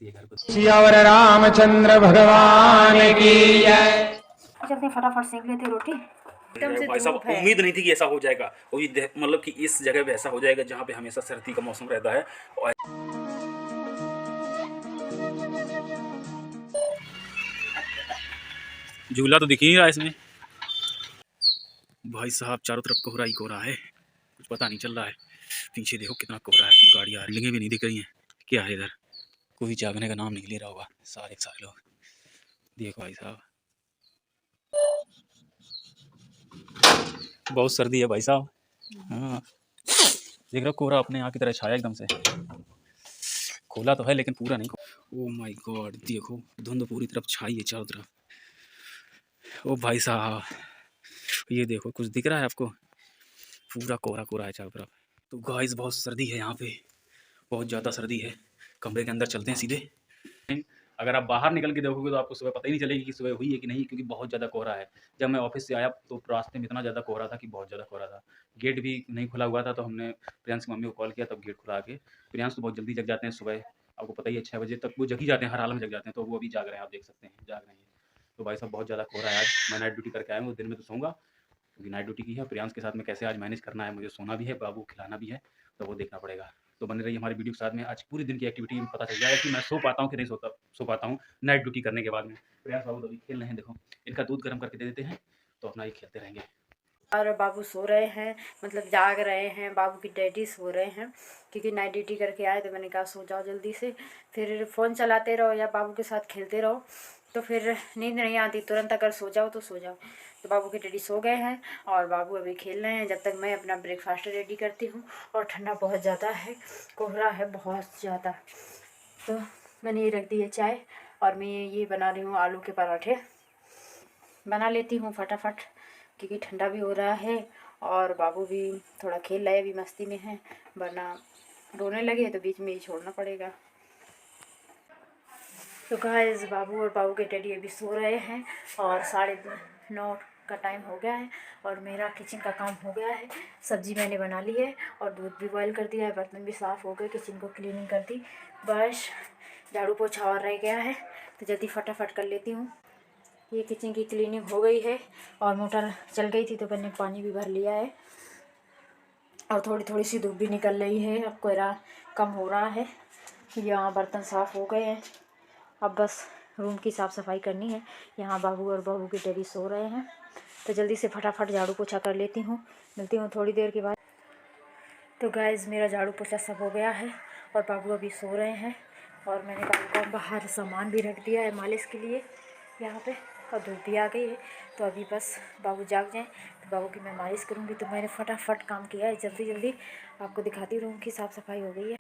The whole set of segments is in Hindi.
ऐसी है घर पे। सियावर रामचंद्र भगवान की जय। चलते फटाफट सेक लेते रोटी। एकदम से भाई साहब धूप है। उम्मीद नहीं थी कि ऐसा हो जाएगा, वो भी मतलब कि इस जगह पे ऐसा हो जाएगा जहाँ पे हमेशा सर्दी का मौसम रहता है। और झूला तो दिख ही नहीं रहा इसमें भाई साहब, चारों तरफ कोहरा ही कोहरा है, कुछ पता नहीं चल रहा है। पीछे देखो कितना कोहरा है कि गाड़ी आ रही भी नहीं दिख रही है। क्या है इधर, कोई जागने का नाम नहीं ले रहा होगा, सारे सारे लोग। देखो भाई साहब, बहुत सर्दी है भाई साहब। हाँ देख रहे हो, कोहरा अपने यहाँ की तरह छाया एकदम से। खोला तो है लेकिन पूरा नहीं। ओ माय गॉड, देखो धुंध पूरी तरफ छाई है चारों तरफ। ओ भाई साहब, ये देखो कुछ दिख रहा है आपको, पूरा कोहरा कोहरा है चारों तरफ। तो गाइस बहुत सर्दी है यहाँ पे, बहुत ज़्यादा सर्दी है। कमरे के अंदर चलते हैं सीधे। अगर आप बाहर निकल के देखोगे तो आपको सुबह पता ही नहीं चलेगी कि सुबह हुई है कि नहीं, क्योंकि बहुत ज़्यादा कोहरा है। जब मैं ऑफिस से आया तो रास्ते में इतना ज़्यादा कोहरा था कि बहुत ज़्यादा कोहरा था। गेट भी नहीं खुला हुआ था, तो हमने प्रियांश की मम्मी को कॉल किया, तब गेट खुला के। प्रियांश तो बहुत जल्दी जग जाते हैं सुबह, आपको पता ही है 6 बजे तक वो जग ही जाते हैं, हर हाल में जग जाते हैं। तो वो अभी जाग रहे हैं, आप देख सकते हैं जाग रहे हैं। तो भाई साहब बहुत ज़्यादा कोहरा है आज। मैं नाइट ड्यूटी करके आया हूँ, दिन में तो सोऊंगा क्योंकि नाइट ड्यूटी की है। प्रियांश के साथ में कैसे आज मैनेज करना है, मुझे सोना भी है, बाबू खिलाना भी है, तो वो देखना पड़ेगा। तो बने रही हमारी वीडियो के साथ में। आज पूरी दिन की एक्टिविटी में पता चल जाएगा कि मैं सो पाता हूँ कि नहीं सो पाता हूँ नाइट ड्यूटी करने के बाद में। प्रियांश बाबू तो अभी खेल रहे हैं, देखो इनका दूध गर्म करके दे देते हैं तो अपना ये खेलते रहेंगे। और बाबू सो रहे हैं, मतलब जाग रहे हैं। बाबू की डैडी सो रहे हैं क्योंकि नाइट ड्यूटी करके आए, तो मैंने कहा सो जाओ जल्दी से। फिर फ़ोन चलाते रहो या बाबू के साथ खेलते रहो तो फिर नींद नहीं आती तुरंत। अगर सो जाओ तो सो जाओ। तो बाबू के डैडी सो गए हैं और बाबू अभी खेल रहे हैं, जब तक मैं अपना ब्रेकफास्ट रेडी करती हूँ। और ठंडा बहुत ज़्यादा है, कोहरा है बहुत ज़्यादा। तो मैंने ये रख दी है चाय, और मैं ये बना रही हूँ आलू के पराठे। बना लेती हूँ फटाफट क्योंकि ठंडा भी हो रहा है और बाबू भी थोड़ा खेल रहे, अभी मस्ती में है, वरना रोने लगे तो बीच में ही छोड़ना पड़ेगा। तो गाइस बाबू और बाबू के डैडी अभी सो रहे हैं और 9:30 का टाइम हो गया है और मेरा किचन का काम हो गया है। सब्जी मैंने बना ली है और दूध भी बॉयल कर दिया है, बर्तन भी साफ़ हो गए, किचन को क्लीनिंग कर दी। बस झाड़ू पोछा और रह गया है, तो जल्दी फटाफट कर लेती हूँ। ये किचन की क्लीनिंग हो गई है और मोटर चल गई थी तो मैंने पानी भी भर लिया है और थोड़ी थोड़ी सी धूप भी निकल रही है। अब कोहरा कम हो रहा है, यहाँ बर्तन साफ़ हो गए हैं। अब बस रूम की साफ़ सफाई करनी है। यहाँ बाबू और बहू के डैडी सो रहे हैं, तो जल्दी से फटाफट झाड़ू पोछा कर लेती हूँ। मिलती हूँ थोड़ी देर के बाद। तो गाइस मेरा झाड़ू पोछा सब हो गया है और बाबू अभी सो रहे हैं और मैंने बाबू का बाहर सामान भी रख दिया है मालिश के लिए यहाँ पे, और धूप भी आ गई है। तो अभी बस बाबू जाग जाएँ तो बाबू की मैं मालिश करूँगी। तो मैंने फटाफट काम किया है, जल्दी जल्दी आपको दिखाती हूँ। रूम की साफ़ सफाई हो गई है,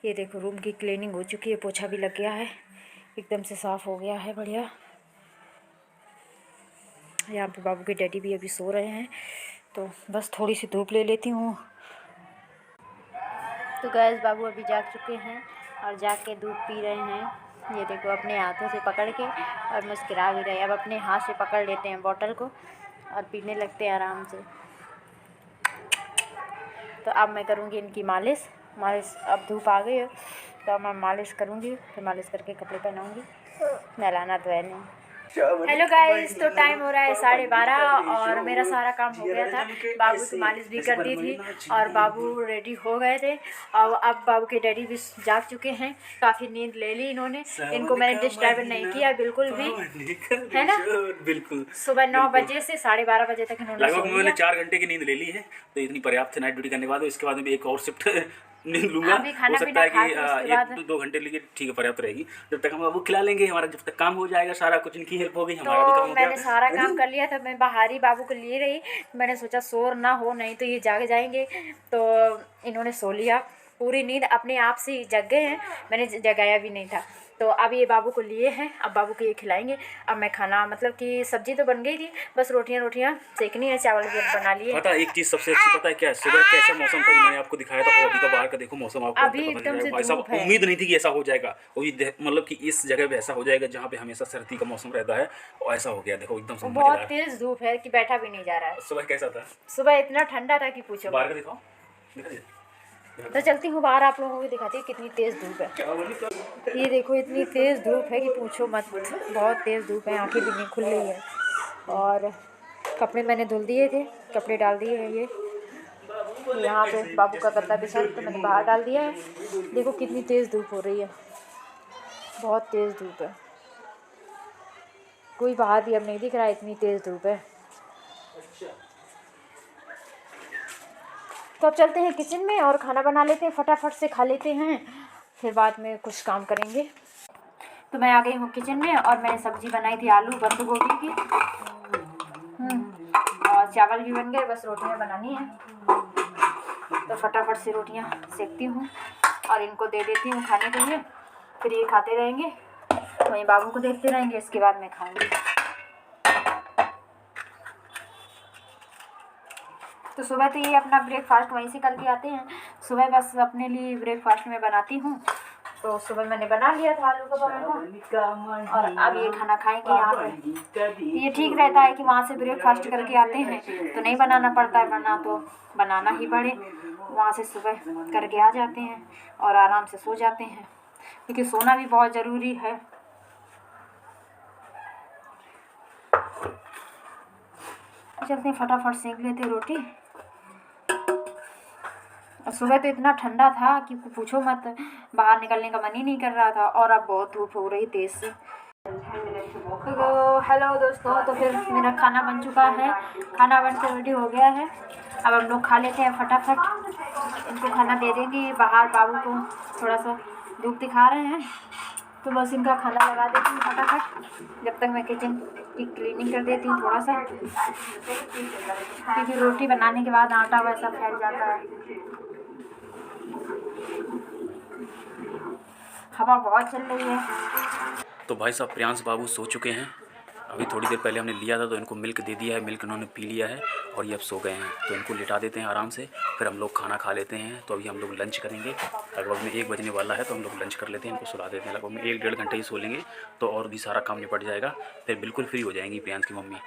ये देखो रूम की क्लीनिंग हो चुकी है, पोछा भी लग गया है, एकदम से साफ़ हो गया है, बढ़िया। यहाँ पे बाबू के डैडी भी अभी सो रहे हैं, तो बस थोड़ी सी धूप ले लेती हूँ। तो गैस बाबू अभी जाग चुके हैं और जाग के दूध पी रहे हैं, ये देखो अपने हाथों से पकड़ के, और मुस्कुरा भी रहे हैं। अब अपने हाथ से पकड़ लेते हैं बोतल को और पीने लगते हैं आराम से। तो अब मैं करूँगी इनकी मालिश। अब धूप आ गई है तो अब मैं मालिश करूँगी, फिर मालिश करके कपड़े पहनाऊँगी, नहलाना धोना। हेलो गाइस, तो टाइम हो रहा है 12:30 और मेरा सारा काम हो गया था। बाबू की मालिश भी कर दी थी और बाबू रेडी हो गए थे। और अब बाबू के डैडी भी जाग चुके हैं, काफ़ी नींद ले ली इन्होंने। इनको मैंने डिस्टर्ब नहीं किया बिल्कुल भी, है ना। बिल्कुल सुबह 9 बजे से 12:30 बजे तक इन्होंने लगभग मैंने 4 घंटे की नींद ले ली है, तो इतनी पर्याप्त है नाइट ड्यूटी करने के बाद। इसके बाद में भी एक और शिफ्ट नींद लूँगा, हो सकता है कि 1-2 घंटे लिए ठीक है, पर्याप्त रहेगी। जब तक हम बाबू खिला लेंगे, हमारा जब तक काम हो जाएगा सारा कुछ, इनकी हेल्प हो गई, हमारा भी काम हो गया। मैंने सारा काम कर लिया था, मैं बाहर ही बाबू को लिए रही। मैंने सोचा शोर ना हो, नहीं तो ये जाग जाएंगे। तो इन्होंने सो लिया, पूरी नींद अपने आप से ही जग गए हैं, मैंने जगाया भी नहीं था। तो अब ये बाबू को लिए हैं, अब बाबू को ये खिलाएंगे। अब मैं खाना, मतलब कि सब्जी तो बन गई थी, बस रोटियां सेकनी है, चावल भी बना लिए। पता है एक चीज़ सबसे अच्छी पता है क्या है, सुबह कैसा मौसम था, मैंने आपको दिखाया था, और अभी का बाहर का देखो मौसम, आपको अभी एकदम से भाई साहब धूप है। उम्मीद नहीं थी कि ऐसा हो जाएगा, वो भी मतलब कि इस जगह पे ऐसा हो जाएगा जहाँ पे हमेशा सर्दी का मौसम रहता है, और ऐसा हो गया। देखो एकदम से बहुत तेज धूप है कि बैठा भी नहीं जा रहा है। सुबह कैसा था, सुबह इतना ठंडा था कि पूछो। बाहर का दिखाओ, दिखा दीजिए। तो चलती हूँ बाहर, आप लोगों को भी दिखाती हूँ कितनी तेज़ धूप है। ये देखो इतनी तेज़ धूप है कि पूछो मत, बहुत तेज़ धूप है, आंखें भी नहीं खुल रही है। और कपड़े मैंने धुल दिए थे, कपड़े डाल दिए हैं ये यहाँ पे बाबू का गद्दा बिछा तो मैंने बाहर डाल दिया है। देखो कितनी तेज़ धूप हो रही है, बहुत तेज़ धूप है, कोई बाहर भी अब नहीं दिख रहा है, इतनी तेज़ धूप है। तो अब चलते हैं किचन में और खाना बना लेते हैं, फटाफट से खा लेते हैं, फिर बाद में कुछ काम करेंगे। तो मैं आ गई हूँ किचन में और मैंने सब्ज़ी बनाई थी आलू बंद गोभी की, और चावल भी बन गए, बस रोटियाँ बनानी है। तो फटाफट से रोटियाँ सेकती हूँ और इनको दे देती हूँ खाने के लिए, फिर ये खाते रहेंगे, वहीं बाबू को देखते रहेंगे, इसके बाद मैं खाऊंगी। तो सुबह तो ये अपना ब्रेकफास्ट वहीं से करके आते हैं, सुबह बस अपने लिए ब्रेकफास्ट में बनाती हूँ। तो सुबह मैंने बना लिया था आलू का पराठा और अब ये खाना खाएंगे यहाँ पे। ये ठीक रहता है कि वहाँ से ब्रेकफास्ट करके आते हैं तो नहीं बनाना पड़ता है, वरना तो बनाना ही पड़े। वहाँ से सुबह करके आ जाते हैं और आराम से सो जाते हैं, क्योंकि सोना भी बहुत ज़रूरी है। चलते हैं फटाफट सेक लेते रोटी। सुबह तो इतना ठंडा था कि पूछो मत, बाहर निकलने का मन ही नहीं कर रहा था, और अब बहुत धूप हो रही तेज़ से। तो हेलो दोस्तों, तो फिर मेरा खाना बन चुका है, खाना बनकर रेडी हो गया है। अब हम लोग खा लेते हैं फटाफट, इनको खाना दे देंगे। बाहर बाबू को थोड़ा सा धूप दिखा रहे हैं, तो बस इनका खाना लगा देती हूँ फटाफट, जब तक मैं किचन की क्लीनिंग कर देती हूँ थोड़ा सा, क्योंकि रोटी बनाने के बाद आटा वैसा फैल जाता है। हवा बहुत चल रही है। तो भाई साहब प्रियांश बाबू सो चुके हैं, अभी थोड़ी देर पहले हमने लिया था तो इनको मिल्क दे दिया है, मिल्क इन्होंने पी लिया है और ये अब सो गए हैं। तो इनको लिटा देते हैं आराम से, फिर हम लोग खाना खा लेते हैं। तो अभी हम लोग लंच करेंगे, लगभग में 1 बजने वाला है, तो हम लोग लंच कर लेते हैं, इनको सुला देते हैं। लगभग में 1-1.5 घंटे ही सो लेंगे तो और भी सारा काम निपट जाएगा, फिर बिल्कुल फ्री हो जाएंगी प्रियांश की मम्मी।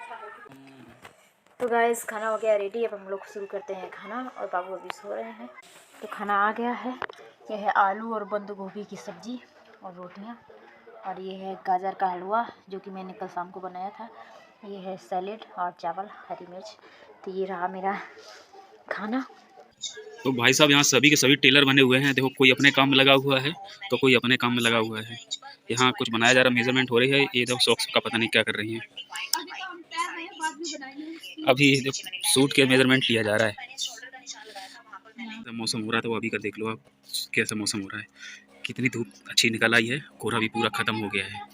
तो गाइस खाना हो गया रेडी, अब हम लोग शुरू करते हैं खाना, और बाबू अभी सो रहे हैं। तो खाना आ गया है, यह है आलू और बंद गोभी की सब्ज़ी और रोटियां, और ये है गाजर का हलवा जो कि मैंने कल शाम को बनाया था, ये है सैलेड और चावल हरी मिर्च। तो ये रहा मेरा खाना। तो भाई साहब यहाँ सभी के सभी टेलर बने हुए हैं, देखो कोई अपने काम में लगा हुआ है तो कोई अपने काम में लगा हुआ है। यहाँ कुछ बनाया जा रहा है, मेजरमेंट हो रही है, ये देखो सॉक्स का पता नहीं क्या कर रही हैं। अभी सूट के मेजरमेंट लिया जा रहा है। मौसम हो रहा था वो अभी का देख लो आप, कैसा मौसम हो रहा है, कितनी धूप अच्छी निकल आई है, कोहरा भी पूरा ख़त्म हो गया है।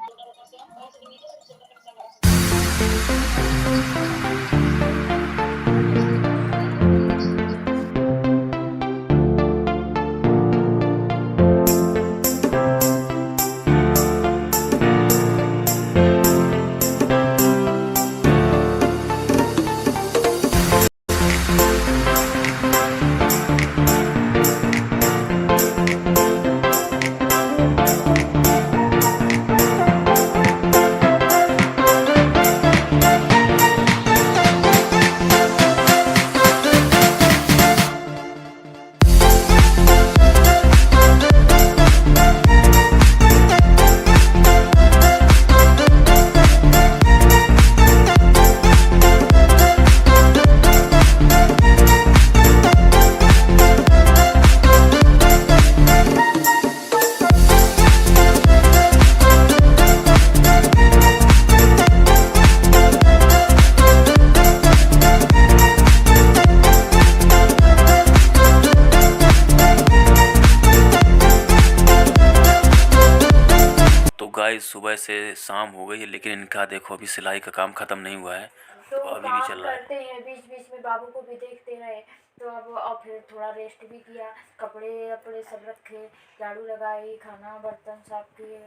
गाइस सुबह से शाम हो गई है, लेकिन इनका देखो अभी सिलाई का काम ख़त्म नहीं हुआ है, तो अभी भी चल रहा है। करते हैं बीच बीच में, बाबू को भी देखते रहे, तो अब और फिर थोड़ा रेस्ट भी किया, कपड़े अपड़े सब रखे, झाड़ू लगाई, खाना बर्तन साफ किए,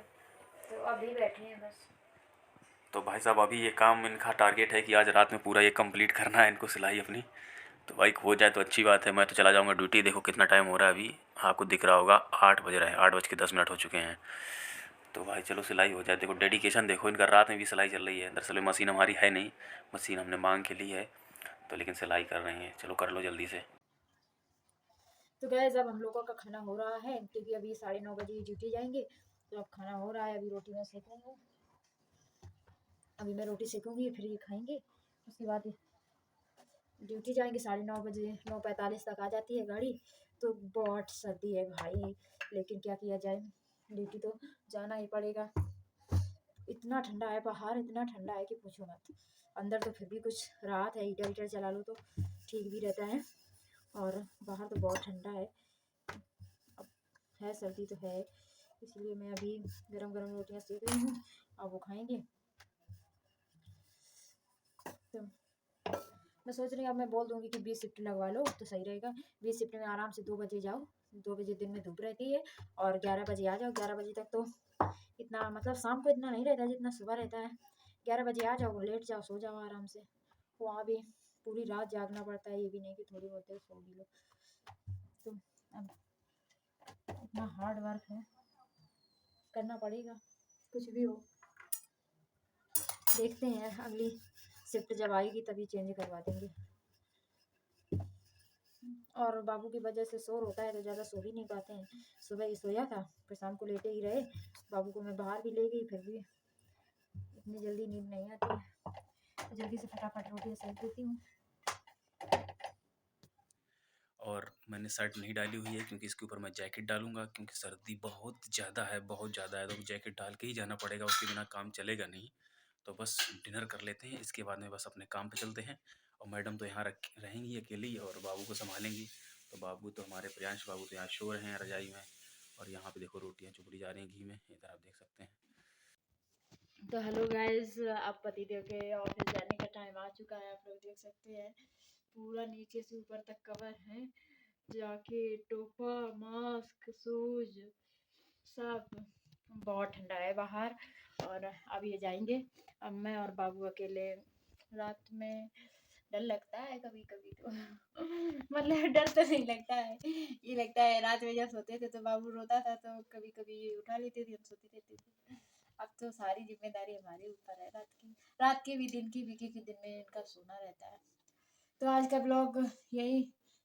तो अभी बैठे हैं बस। तो भाई साहब अभी ये काम इनका टारगेट है कि आज रात में पूरा ये कंप्लीट करना है इनको सिलाई अपनी। तो भाई हो जाए तो अच्छी बात है, मैं तो चला जाऊँगा ड्यूटी। देखो कितना टाइम हो रहा है अभी, आपको दिख रहा होगा 8 बज रहे हैं, 8:10 हो चुके हैं। तो भाई चलो सिलाई हो जाए। देखो डेडिकेशन देखो इनका, रात में भी सिलाई चल रही है। दरअसल में मशीन हमारी है नहीं, मशीन हमने मांग के ली है, तो लेकिन सिलाई कर रही हैं। चलो कर लो जल्दी से। तो गैस अब हम लोगों का खाना हो रहा है, क्योंकि अभी 9:30 बजे ड्यूटी जाएंगे, तो अब खाना हो रहा है। अभी रोटी मैं सेकूँगी, अभी मैं रोटी सेकूँगी, फिर ये खाएंगे, उसके बाद ड्यूटी जाएंगे। 9:30 बजे, 9:45 तक आ जाती है गाड़ी। तो बहुत सर्दी है भाई, लेकिन क्या किया जाए, ड्यूटी तो जाना ही पड़ेगा। इतना ठंडा है बाहर, इतना ठंडा है कि पूछो मत। अंदर तो फिर भी कुछ राहत है, हीटर हीटर चला लो तो ठीक भी रहता है, और बाहर तो बहुत ठंडा है। अब है सर्दी तो है, इसलिए मैं अभी गरम गरम रोटियां सेक रही हूँ, अब वो खाएंगे। तो मैं सोच रही हूँ, अब मैं बोल दूँगी कि 20 शिफ्ट लगवा लो तो सही रहेगा। 20 शिफ्ट में आराम से 2 बजे जाओ, 2 बजे दिन में धूप रहती है, और 11 बजे आ जाओ। 11 बजे तक तो इतना मतलब शाम को इतना नहीं रहता जितना सुबह रहता है। 11 बजे आ जाओ, लेट जाओ, सो जाओ आराम से। वहाँ भी पूरी रात जागना पड़ता है, ये भी नहीं कि थोड़ी बहुत देर सो भी लो। तो अब इतना हार्ड वर्क है, करना पड़ेगा, कुछ भी हो। देखते हैं, अगली शिफ्ट जब आएगी तभी चेंज करवा देंगे। और बाबू की वजह से शोर होता है तो ज़्यादा सो भी नहीं पाते हैं। सुबह ही सोया था, फिर शाम को लेटे ही रहे। बाबू को मैं बाहर भी ले गई, फिर भी इतनी जल्दी नींद नहीं आती है, तो जल्दी से फटाफट रोटियाँ सेक देती हूँ। और मैंने शर्ट नहीं डाली हुई है क्योंकि इसके ऊपर मैं जैकेट डालूंगा, क्योंकि सर्दी बहुत ज़्यादा है, बहुत ज़्यादा है, तो जैकेट डाल के ही जाना पड़ेगा, उसके बिना काम चलेगा नहीं। तो बस डिनर कर लेते हैं, इसके बाद में बस अपने काम पे चलते हैं। और मैडम तो यहाँ रहेंगी अकेली और बाबू को संभालेंगी। तो बाबू तो हमारे प्रियांश बाबू तो यहाँ शो रहे हैं रजाई में, और यहाँ पे देखो रोटियाँ चुपड़ी जा रही हैं घी में, इधर आप देख सकते हैं। तो हेलो गाइस, आप पतिदेव के ऑफिस जाने का टाइम आ चुका है। आप लोग देख सकते हैं पूरा नीचे से ऊपर तक कवर है, जैकेट, टोपा, मास्क, शूज, सब। बहुत ठंडा है बाहर, और अब ये जाएंगे। अब मैं और बाबू अकेले। रात में डर लगता है कभी कभी तो मतलब डर तो नहीं लगता है, ये लगता है रात में जब सोते थे तो बाबू रोता था, तो कभी कभी ये उठा लेते थे, हम सोते रहते थे। अब तो सारी जिम्मेदारी हमारे ऊपर है, रात की भी, दिन की भी, क्योंकि दिन में इनका सोना रहता है। तो आज का ब्लॉग यही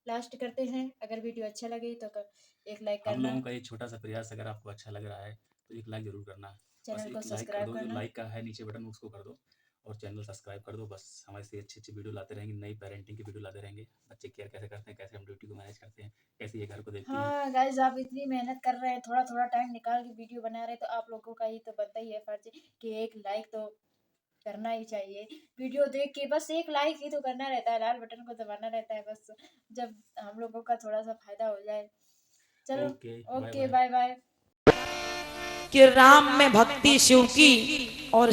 लास्ट करते हैं। अगर वीडियो अच्छा लगे तो एक लाइक हम करना, लोगों का ये छोटा सा प्रयास अगर आपको अच्छा लग रहा है तो एक लाइक जरूर करना। बस चैनल को एक लाइक कर सब्सक्राइब दो, जो करना। लाइक का है नीचे बटन उसको कर दो, और चैनल सब्सक्राइब कर दो। बस हमारे से अच्छी अच्छी वीडियो लाते रहेंगे, नई पेरेंटिंग की वीडियो लाते रहेंगे, बच्चे केयर कैसे करते हैं, कैसे हम ड्यूटी को मैनेज करते हैं, कैसे ये घर को देखती हैं। हाँ गाइज, आप इतनी मेहनत कर रहे हैं, थोड़ा थोड़ा टाइम निकाल के वीडियो बना रहे हैं, तो आप लोगों का ही तो बनता ही है फर्ज कि एक लाइक तो करना ही चाहिए। वीडियो देख के बस एक लाइक ही तो करना रहता है, लाल बटन को दबाना रहता है बस, जब हम लोगों का थोड़ा सा फायदा हो जाए। चलो, okay, bye okay, bye. Bye bye. कि राम में भक्ति शिव की और